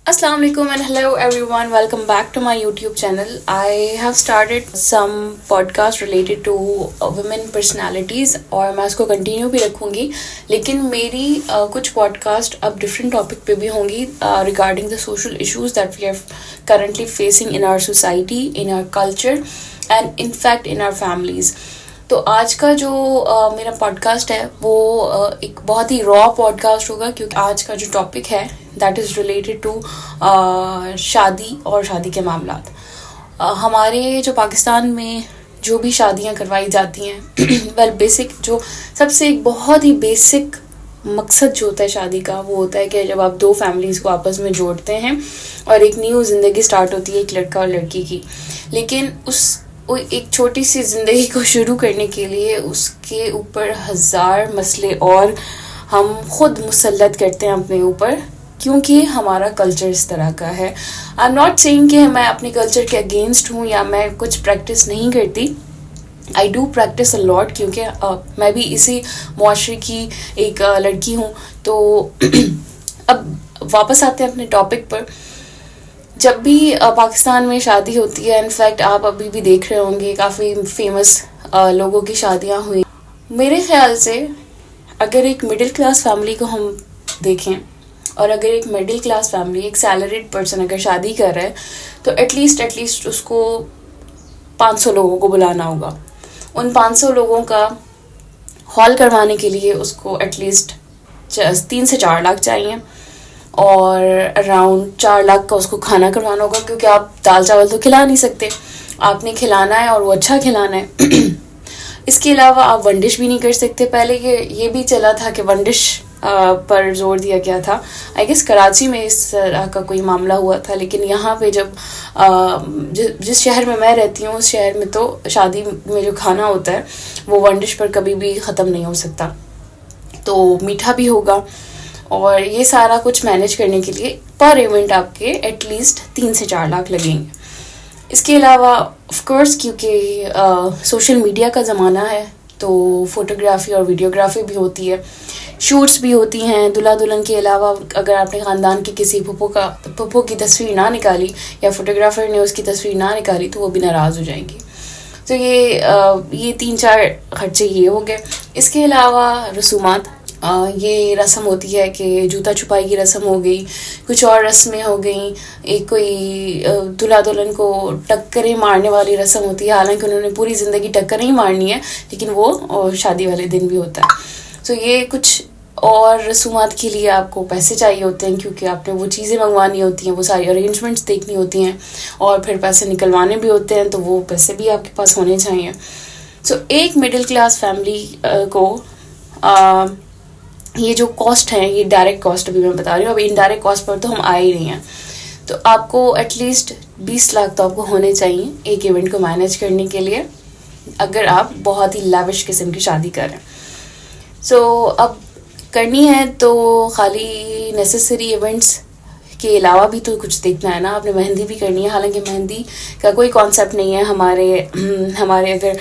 Assalamu alaikum and hello everyone. Welcome back to my YouTube channel. I have started some podcast related to women personalities और मैं उसको continue भी रखूँगी, लेकिन मेरी कुछ पॉडकास्ट अब डिफरेंट टॉपिक पे भी होंगी regarding the social issues that we are currently facing in our society, in our culture and in fact in our families. तो आज का जो मेरा पॉडकास्ट है वो एक बहुत ही रॉ पॉडकास्ट होगा, क्योंकि आज का जो टॉपिक है दैट इज़ रिलेटेड टू शादी और शादी के मामलात। हमारे जो पाकिस्तान में जो भी शादियां करवाई जाती हैं वेल बेसिक जो सबसे एक बहुत ही बेसिक मकसद जो होता है शादी का वो होता है कि जब आप दो फैमिलीज़ को आपस में जोड़ते हैं और एक न्यू ज़िंदगी स्टार्ट होती है एक लड़का और लड़की की। लेकिन वो एक छोटी सी ज़िंदगी को शुरू करने के लिए उसके ऊपर हज़ार मसले और हम खुद मुसल्लत करते हैं अपने ऊपर, क्योंकि हमारा कल्चर इस तरह का है। आई एम नॉट सेइंग कि मैं अपने कल्चर के अगेंस्ट हूँ या मैं कुछ प्रैक्टिस नहीं करती। I do practice a lot, क्योंकि मैं भी इसी मुआशरे की एक लड़की हूँ। तो अब वापस आते हैं अपने टॉपिक पर। जब भी पाकिस्तान में शादी होती है, इनफैक्ट आप अभी भी देख रहे होंगे काफ़ी फेमस लोगों की शादियां हुई। मेरे ख्याल से अगर एक मिडिल क्लास फैमिली को हम देखें और अगर एक मिडिल क्लास फैमिली, एक सैलरीड पर्सन अगर शादी कर रहा है तो एटलीस्ट उसको 500 लोगों को बुलाना होगा। उन 500 लोगों का हॉल करवाने के लिए उसको एटलीस्ट 3 से 4 लाख चाहिए और अराउंड 4 लाख का उसको खाना करवाना होगा, क्योंकि आप दाल चावल तो खिला नहीं सकते, आपने खिलाना है और वो अच्छा खिलाना है। इसके अलावा आप वन डिश भी नहीं कर सकते। पहले ये भी चला था कि वन डिश पर जोर दिया गया था। आई गेस कराची में इस तरह का कोई मामला हुआ था, लेकिन यहाँ पे जब जिस शहर में मैं रहती हूँ उस शहर में तो शादी में जो खाना होता है वो वन डिश पर कभी भी ख़त्म नहीं हो सकता। तो मीठा भी होगा और ये सारा कुछ मैनेज करने के लिए पर इवेंट आपके एटलीस्ट 3 से 4 लाख लगेंगे। इसके अलावा ऑफ कोर्स क्योंकि सोशल मीडिया का ज़माना है तो फोटोग्राफी और वीडियोग्राफी भी होती है, शूट्स भी होती हैं। दूल्हा दुल्हन के अलावा अगर आपने ख़ानदान के किसी फूफो की तस्वीर ना निकाली या फोटोग्राफर ने उसकी तस्वीर ना निकाली तो वो भी नाराज़ हो जाएंगी। तो ये 3-4 खर्चे ये हो गए। इसके अलावा रसूमात, ये रस्म होती है कि जूता छुपाई की रस्म हो गई, कुछ और रस्में हो गई, एक कोई दूल्हा दुल्हन को टक्करें मारने वाली रस्म होती है। हालांकि उन्होंने पूरी ज़िंदगी टक्कर ही मारनी है, लेकिन वो शादी वाले दिन भी होता है। तो ये कुछ और रसूमात के लिए आपको पैसे चाहिए होते हैं, क्योंकि आपने वो चीज़ें मंगवानी होती हैं, वो सारी अरेंजमेंट्स देखनी होती हैं और फिर पैसे निकलवाने भी होते हैं, तो वो पैसे भी आपके पास होने चाहिए। सो एक मिडिल क्लास फैमिली को ये जो कॉस्ट है, ये डायरेक्ट कॉस्ट अभी मैं बता रही हूँ, अब इनडायरेक्ट कॉस्ट पर तो हम आए ही नहीं हैं। तो आपको एटलीस्ट 20 लाख तो आपको होने चाहिए एक इवेंट को मैनेज करने के लिए, अगर आप बहुत ही लैविश किस्म की शादी करें। सो अब करनी है तो खाली नेसेसरी इवेंट्स के अलावा भी तो कुछ देखना है ना। आपने मेहंदी भी करनी है, हालांकि मेहंदी का कोई कॉन्सेप्ट नहीं है हमारे अगर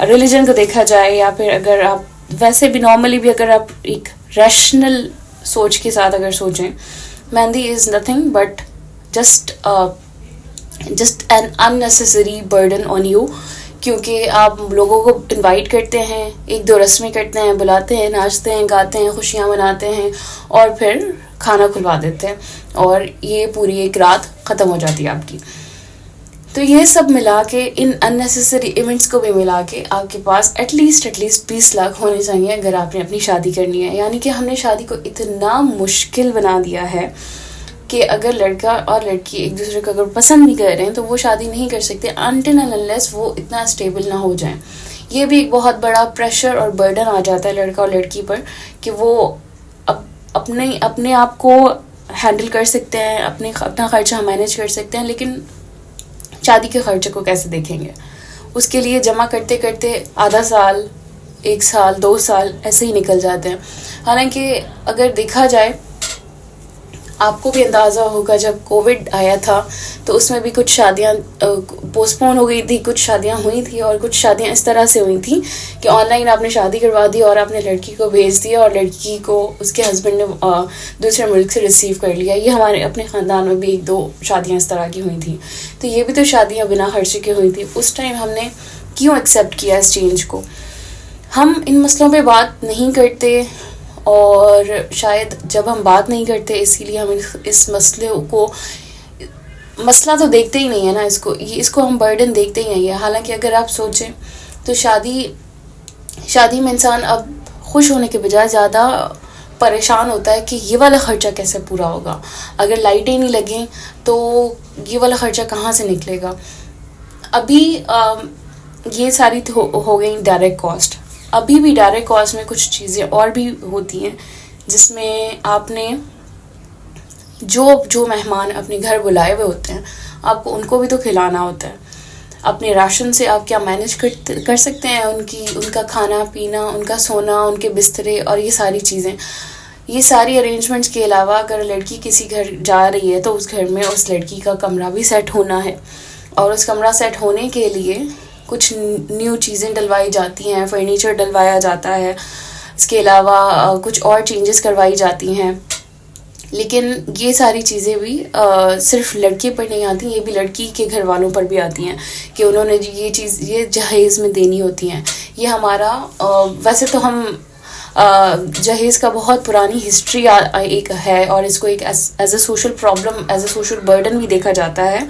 रिलीजन को देखा जाए, या फिर अगर आप वैसे भी नॉर्मली भी अगर आप एक रैशनल सोच के साथ अगर सोचें, mehndi is nothing but just an unnecessary burden on you, क्योंकि आप लोगों को इनवाइट करते हैं, 1-2 रस्में करते हैं, बुलाते हैं, नाचते हैं, गाते हैं, खुशियाँ मनाते हैं और फिर खाना खुलवा देते हैं और ये पूरी एक रात ख़त्म हो जाती है आपकी। तो ये सब मिला के, इन अननेसेसरी इवेंट्स को भी मिला के आपके पास एटलीस्ट 20 लाख होने चाहिए अगर आपने अपनी शादी करनी है। यानी कि हमने शादी को इतना मुश्किल बना दिया है कि अगर लड़का और लड़की एक दूसरे को अगर पसंद नहीं कर रहे हैं तो वो शादी नहीं कर सकते अनटिल एंड अनलेस वो इतना स्टेबल ना हो जाए। ये भी एक बहुत बड़ा प्रेशर और बर्डन आ जाता है लड़का और लड़की पर कि वो अपने आप को हैंडल कर सकते हैं, अपना खर्चा मैनेज कर सकते हैं, लेकिन शादी के खर्चे को कैसे देखेंगे। उसके लिए जमा करते करते आधा साल, 1 साल, 2 साल ऐसे ही निकल जाते हैं। हालांकि अगर देखा जाए आपको भी अंदाज़ा होगा जब कोविड आया था तो उसमें भी कुछ शादियां पोस्टपोन हो गई थी, कुछ शादियां हुई थी और कुछ शादियां इस तरह से हुई थी कि ऑनलाइन आपने शादी करवा दी और आपने लड़की को भेज दिया और लड़की को उसके हस्बैंड ने दूसरे मुल्क से रिसीव कर लिया। ये हमारे अपने ख़ानदान में भी 1-2 शादियाँ इस तरह की हुई थी। तो ये भी तो शादियाँ बिना खर्चे की हुई थी। उस टाइम हमने क्यों एक्सेप्ट किया इस चेंज को? हम इन मसलों पे बात नहीं करते और शायद जब हम बात नहीं करते इसीलिए हम इस मसले को, मसला तो देखते ही नहीं है ना, इसको हम बर्डन देखते ही नहीं है। हालांकि अगर आप सोचें तो शादी में इंसान अब खुश होने के बजाय ज़्यादा परेशान होता है कि ये वाला ख़र्चा कैसे पूरा होगा, अगर लाइटें नहीं लगें तो ये वाला ख़र्चा कहाँ से निकलेगा। अभी ये सारी हो गई डायरेक्ट कॉस्ट। अभी भी डायरेक्ट कॉस्ट में कुछ चीज़ें और भी होती हैं जिसमें आपने जो मेहमान अपने घर बुलाए हुए होते हैं आपको उनको भी तो खिलाना होता है। अपने राशन से आप क्या मैनेज कर सकते हैं उनका खाना पीना, उनका सोना, उनके बिस्तरे और ये सारी चीज़ें, ये सारी अरेंजमेंट्स के अलावा अगर लड़की किसी घर जा रही है तो उस घर में उस लड़की का कमरा भी सेट होना है और उस कमरा सेट होने के लिए कुछ न्यू चीज़ें डलवाई जाती हैं, फर्नीचर डलवाया जाता है, इसके अलावा कुछ और चेंजेस करवाई जाती हैं। लेकिन ये सारी चीज़ें भी सिर्फ लड़के पर नहीं आती, ये भी लड़की के घर वालों पर भी आती हैं कि उन्होंने ये जहेज़ में देनी होती हैं। ये हमारा वैसे तो हम जहेज़ का बहुत पुरानी हिस्ट्री एक है और इसको एक as a social problem, as a social burden भी देखा जाता है।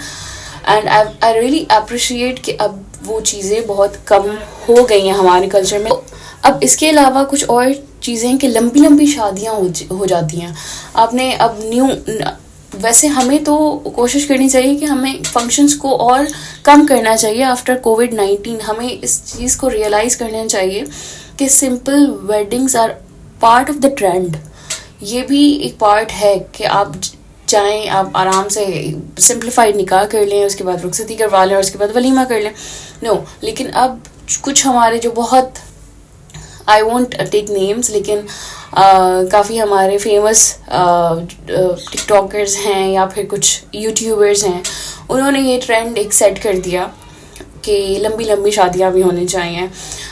एंड आई रियली अप्रिशिएट कि अब वो चीज़ें बहुत कम हो गई हैं हमारे कल्चर में। अब इसके अलावा कुछ और चीज़ें कि लंबी शादियां हो जाती हैं। आपने अब वैसे हमें तो कोशिश करनी चाहिए कि हमें फंक्शंस को और कम करना चाहिए आफ्टर कोविड-19। हमें इस चीज़ को रियलाइज़ करना चाहिए कि simple weddings are part of the trend. ये भी एक पार्ट है कि आप चाहें आप आराम से सिंप्लीफाइड निकाह कर लें, उसके बाद रुखसती करवा लें और उसके बाद वलीमा कर लें। लेकिन अब कुछ हमारे जो बहुत, आई वोंट टेक नेम्स, लेकिन काफ़ी हमारे फेमस टिकटॉकर्स हैं या फिर कुछ यूट्यूबर्स हैं, उन्होंने ये ट्रेंड एक सेट कर दिया कि लंबी शादियां भी होनी चाहिए।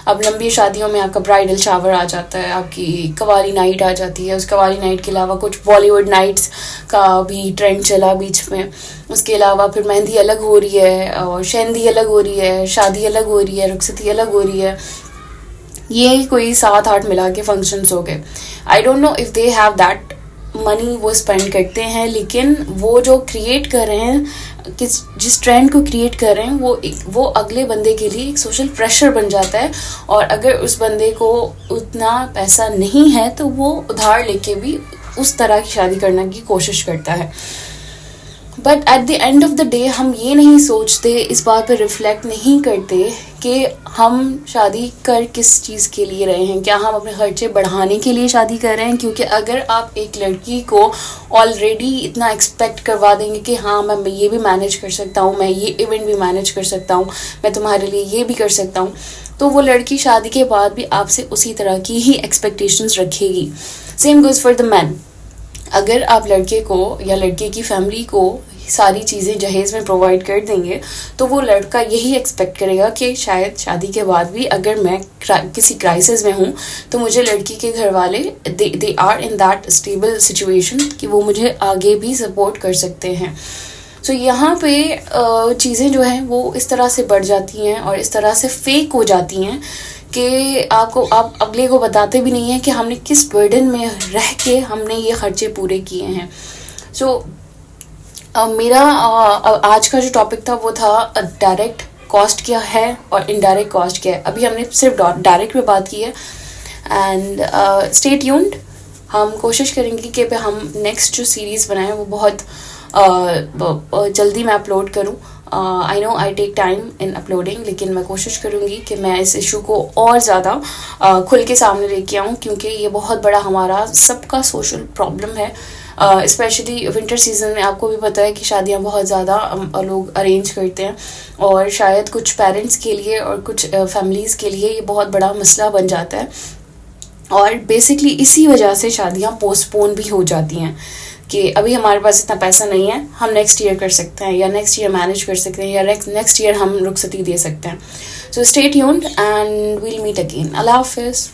अब लंबी शादियों में आपका ब्राइडल शावर आ जाता है, आपकी कवाली नाइट आ जाती है। उस कवाली नाइट के अलावा कुछ बॉलीवुड नाइट्स का भी ट्रेंड चला बीच में। उसके अलावा फिर मेहंदी अलग हो रही है और शहंदी अलग हो रही है, शादी अलग हो रही है, रुखसती अलग हो रही है। ये कोई 7-8 मिला के फंक्शंस हो गए। I don't know if they have that money, वो स्पेंड करते हैं, लेकिन वो जो क्रिएट कर रहे हैं, जिस ट्रेंड को क्रिएट कर रहे हैं वो अगले बंदे के लिए एक सोशल प्रेशर बन जाता है। और अगर उस बंदे को उतना पैसा नहीं है तो वो उधार लेके भी उस तरह की शादी करने की कोशिश करता है। But at the end of the day हम ये नहीं सोचते, इस बात पर रिफ्लेक्ट नहीं करते कि हम शादी कर किस चीज़ के लिए रहे हैं। क्या हम अपने खर्चे बढ़ाने के लिए शादी कर रहे हैं? क्योंकि अगर आप एक लड़की को ऑलरेडी इतना एक्सपेक्ट करवा देंगे कि हाँ मैं ये भी मैनेज कर सकता हूँ, मैं ये इवेंट भी मैनेज कर सकता हूँ, मैं तुम्हारे लिए ये भी कर सकता हूँ, तो वो लड़की शादी के बाद भी आपसे उसी तरह की ही एक्सपेक्टेशंस रखेगी। Same goes for the man. अगर आप लड़के को या लड़के की फैमिली को सारी चीज़ें जहेज़ में प्रोवाइड कर देंगे तो वो लड़का यही एक्सपेक्ट करेगा कि शायद शादी के बाद भी अगर मैं किसी क्राइसिस में हूँ तो मुझे लड़की के घर वाले they are in that stable situation कि वो मुझे आगे भी सपोर्ट कर सकते हैं। सो यहाँ पे चीज़ें जो हैं वो इस तरह से बढ़ जाती हैं और इस तरह से फेक हो जाती हैं कि आप अगले को बताते भी नहीं हैं कि हमने किस बर्डन में रह के हमने ये खर्चे पूरे किए हैं। सो मेरा आज का जो टॉपिक था वो था डायरेक्ट कॉस्ट क्या है और इनडायरेक्ट कॉस्ट क्या है। अभी हमने सिर्फ डायरेक्ट पे बात की है। And stay tuned. हम कोशिश करेंगे कि हम नेक्स्ट जो सीरीज़ बनाएं वो बहुत जल्दी मैं अपलोड करूं। I know I take time in uploading, लेकिन मैं कोशिश करूंगी कि मैं इस इशू को और ज़्यादा खुल के सामने लेके आऊँ, क्योंकि ये बहुत बड़ा हमारा सबका सोशल प्रॉब्लम है। स्पेशली विंटर सीजन में आपको भी पता है कि शादियां बहुत ज़्यादा लोग अरेंज करते हैं और शायद कुछ पेरेंट्स के लिए और कुछ फैमिलीज़ के लिए ये बहुत बड़ा मसला बन जाता है और बेसिकली इसी वजह से शादियां पोस्टपोन भी हो जाती हैं। कि अभी हमारे पास इतना पैसा नहीं है, हम नेक्स्ट ईयर कर सकते हैं, या नेक्स्ट ईयर मैनेज कर सकते हैं, या नेक्स्ट ईयर हम रुखसती दे सकते हैं. So stay tuned and we'll meet again. Allah हाफिज़.